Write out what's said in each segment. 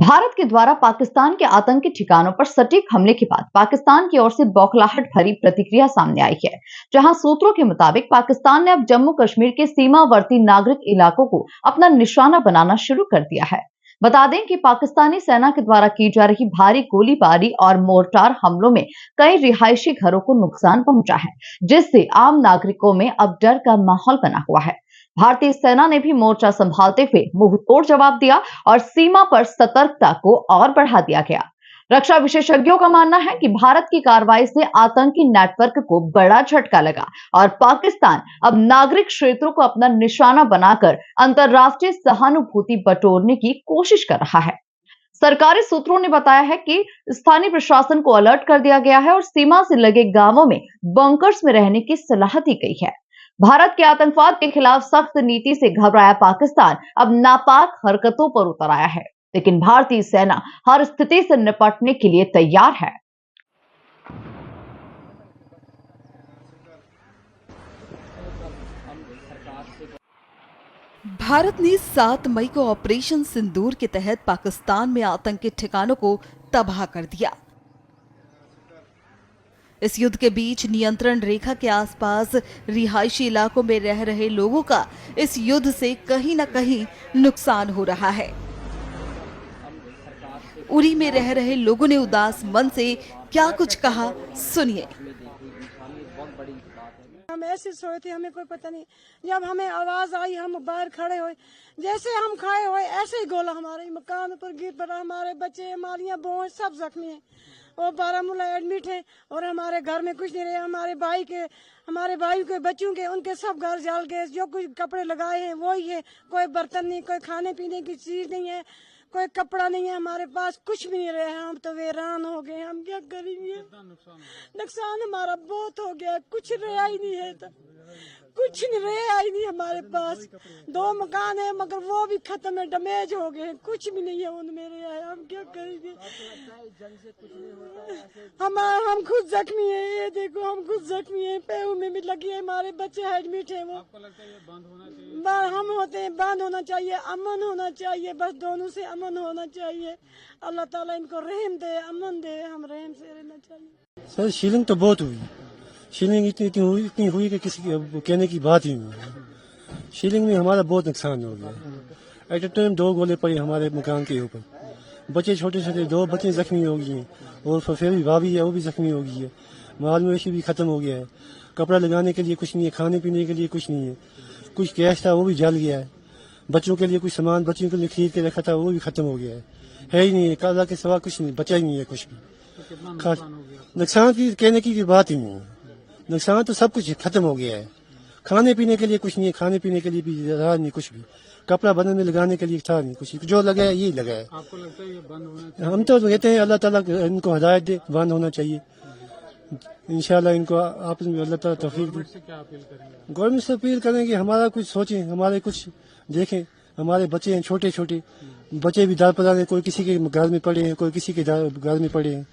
भारत के द्वारा पाकिस्तान के आतंकी ठिकानों पर सटीक हमले के बाद पाकिस्तान की ओर से बौखलाहट भरी प्रतिक्रिया सामने आई है, जहां सूत्रों के मुताबिक पाकिस्तान ने अब जम्मू कश्मीर के सीमावर्ती नागरिक इलाकों को अपना निशाना बनाना शुरू कर दिया है। बता दें कि पाकिस्तानी सेना के द्वारा की जा रही भारी गोलीबारी और मोर्टार हमलों में कई रिहायशी घरों को नुकसान पहुंचा है, जिससे आम नागरिकों में अब डर का माहौल बना हुआ है। भारतीय सेना ने भी मोर्चा संभालते हुए मुंहतोड़ जवाब दिया और सीमा पर सतर्कता को और बढ़ा दिया गया। रक्षा विशेषज्ञों का मानना है कि भारत की कार्रवाई से आतंकी नेटवर्क को बड़ा झटका लगा और पाकिस्तान अब नागरिक क्षेत्रों को अपना निशाना बनाकर अंतर्राष्ट्रीय सहानुभूति बटोरने की कोशिश कर रहा है। सरकारी सूत्रों ने बताया है कि स्थानीय प्रशासन को अलर्ट कर दिया गया है और सीमा से लगे गांवों में बंकर्स में रहने की सलाह दी गई है। भारत के आतंकवाद के खिलाफ सख्त नीति से घबराया पाकिस्तान अब नापाक हरकतों पर उतर आया है, लेकिन भारतीय सेना हर स्थिति से निपटने के लिए तैयार है। भारत ने 7 मई को ऑपरेशन सिंदूर के तहत पाकिस्तान में आतंकी ठिकानों को तबाह कर दिया। इस युद्ध के बीच नियंत्रण रेखा के आसपास रिहायशी इलाकों में रह रहे लोगों का इस युद्ध से कहीं न कहीं नुकसान हो रहा है। उरी में रह रहे लोगों ने उदास मन से क्या कुछ कहा, सुनिए। हम ऐसे सोए थे, हमें कोई पता नहीं। जब हमें आवाज आई हम बाहर खड़े हुए, जैसे हम खड़े हुए ऐसे ही गोला हमारे मकान पर गिर पड़ा। हमारे बच्चे, हमारियां बहुएं सब जख्मी हैं। वो बारामूला एडमिट है और हमारे घर में कुछ नहीं रहे। हमारे भाई के बच्चों के उनके सब घर जल गए। जो कुछ कपड़े लगाए हैं वही है, कोई बर्तन नहीं, कोई खाने पीने की चीज नहीं है, कोई कपड़ा नहीं है, हमारे पास कुछ भी नहीं रहे। हम तो वीरान हो गए, हम क्या करेंगे। नुकसान हमारा बहुत हो गया, कुछ रहा ही नहीं है, कुछ नहीं रहा ही नहीं हमारे पास। 2 मकान है मगर वो भी खत्म है, डैमेज हो गए, कुछ भी नहीं है उनमें रहा। हम क्या करेंगे। हम खुद जख्मी है, ये देखो हम खुद जख्मी है, पैरों में भी लगी है, हमारे बच्चे एडमिट है। वो आपको लगता है ये बंद होना चाहिए? हम होते हैं बंद होना चाहिए, अमन होना चाहिए, बस दोनों से अमन होना चाहिए। अल्लाह ताला इनको रहम दे, अमन दे, हम रहम से रहना चाहिए। सर शीलिंग तो बहुत हुई, शीलिंग इतनी हुई कि किसी कहने की बात ही नहीं। शीलिंग में हमारा बहुत नुकसान हो गया। एट ए टाइम 2 गोले पड़े हमारे मकान के ऊपर। बच्चे छोटे छोटे 2 बच्चे जख्मी हो गए हैं और फफेरी भाभी है वो भी जख्मी हो गई है। माल मवेशी भी खत्म हो गया है। कपड़ा लगाने के लिए कुछ नहीं है, खाने पीने के लिए कुछ नहीं है। कुछ कैश था वो भी जल गया है। बच्चों के लिए कुछ सामान बच्चों के लिए खरीद के रखा था वो भी खत्म हो गया है ही नहीं है। काला के सिवा कुछ नहीं बचा ही नहीं है कुछ भी। नुकसान की कहने की बात ही नहीं है। नुकसान तो सब कुछ खत्म हो गया है। खाने पीने के लिए कुछ नहीं है, खाने पीने के लिए भी रहा नहीं कुछ भी। कपड़ा बदन में लगाने के लिए था नहीं कुछ, जो लगा है यही लगा है। आपको लगता है ये बंद होना चाहिए? हम तो कहते हैं अल्लाह ताला इनको हिदायत दे, बंद होना चाहिए इंशाल्लाह। इनको आपस में अल्लाह ताला तौफीक दे। क्या अपील करेंगे? गवर्नमेंट से अपील करेंगे हमारा कुछ सोचें, हमारे कुछ देखें। हमारे बच्चे हैं छोटे छोटे, बच्चे भी दार पदार हैं, कोई किसी के घर में पड़े हैं, कोई किसी के घर में पड़े हैं।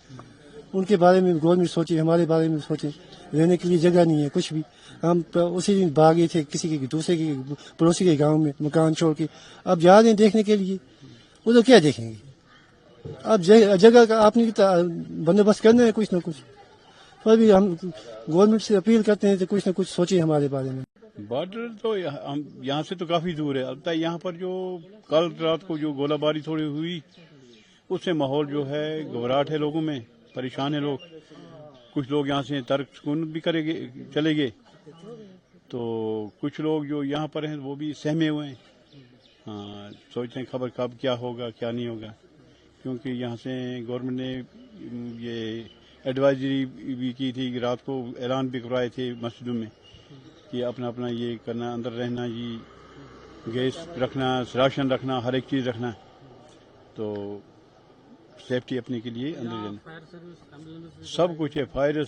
उनके बारे में गवर्नमेंट सोचे, हमारे बारे में सोचे। रहने के लिए जगह नहीं है कुछ भी। हम उसी दिन भागे थे किसी के दूसरे के पड़ोसी के गांव में मकान छोड़ के। अब जा रहे हैं देखने के लिए, वो तो क्या देखेंगे। अब जगह का आपने बंदोबस्त करना है कुछ ना कुछ। पर भी हम गवर्नमेंट से अपील करते हैं तो कुछ ना कुछ सोचे हमारे बारे में। बॉर्डर तो हम यहाँ से तो काफी दूर है। अब यहाँ पर जो कल रात को जो गोलाबारी थोड़ी हुई उससे माहौल जो है घबराहट है, लोगों में परेशान है लोग। कुछ लोग यहाँ से तर्क सुकून भी चले गए, तो कुछ लोग जो यहाँ पर हैं वो भी सहमे हुए हैं। हाँ, सोचते हैं खबर कब क्या होगा क्या नहीं होगा, क्योंकि यहाँ से गवर्नमेंट ने ये एडवाइजरी भी की थी कि रात को ऐलान भी करवाए थे मस्जिदों में कि अपना अपना ये करना, अंदर रहना जी, गैस रखना, राशन रखना, हर एक चीज़ रखना, तो सेफ्टी अपने के लिए अंदर जाना सब कुछ है। फायर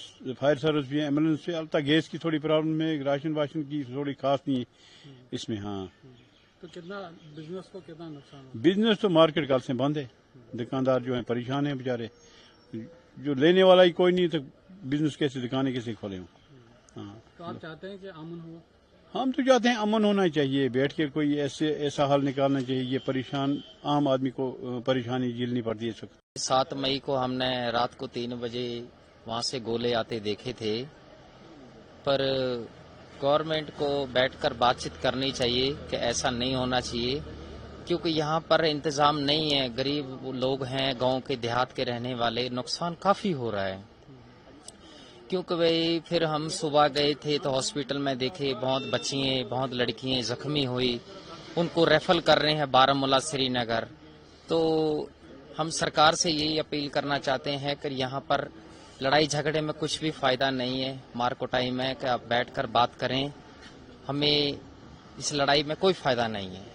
सर्विस भी है, एम्बुलेंस से। अलता गैस की थोड़ी प्रॉब्लम है, राशन वाशन की थोड़ी खास नहीं है इसमें। हाँ, तो कितना बिजनेस को कितना नुकसान? बिजनेस तो मार्केट कल से बंद है, दुकानदार जो है परेशान है बेचारे। जो लेने वाला ही कोई नहीं तो बिजनेस कैसे, दुकानें कैसे खोले हो। हाँ, तो आप चाहते हैं कि अमन हो? हम तो चाहते हैं अमन होना चाहिए, बैठ के कोई ऐसा हल निकालना चाहिए। ये परेशान आम आदमी को परेशानी झेलनी पड़ती है इस वक्त। 7 मई को हमने रात को 3 बजे वहाँ से गोले आते देखे थे, पर गवर्नमेंट को बैठकर बातचीत करनी चाहिए कि ऐसा नहीं होना चाहिए, क्योंकि यहाँ पर इंतजाम नहीं है। गरीब लोग हैं, गांव के देहात के रहने वाले, नुकसान काफी हो रहा है। क्योंकि भाई फिर हम सुबह गए थे तो हॉस्पिटल में देखे बहुत बच्चियाँ, बहुत लड़कियाँ जख्मी हुई, उनको रेफर कर रहे हैं बारामूला, श्रीनगर। तो हम सरकार से यही अपील करना चाहते हैं कि यहाँ पर लड़ाई झगड़े में कुछ भी फायदा नहीं है, मार कुटाई में, कि आप बैठकर बात करें। हमें इस लड़ाई में कोई फायदा नहीं है।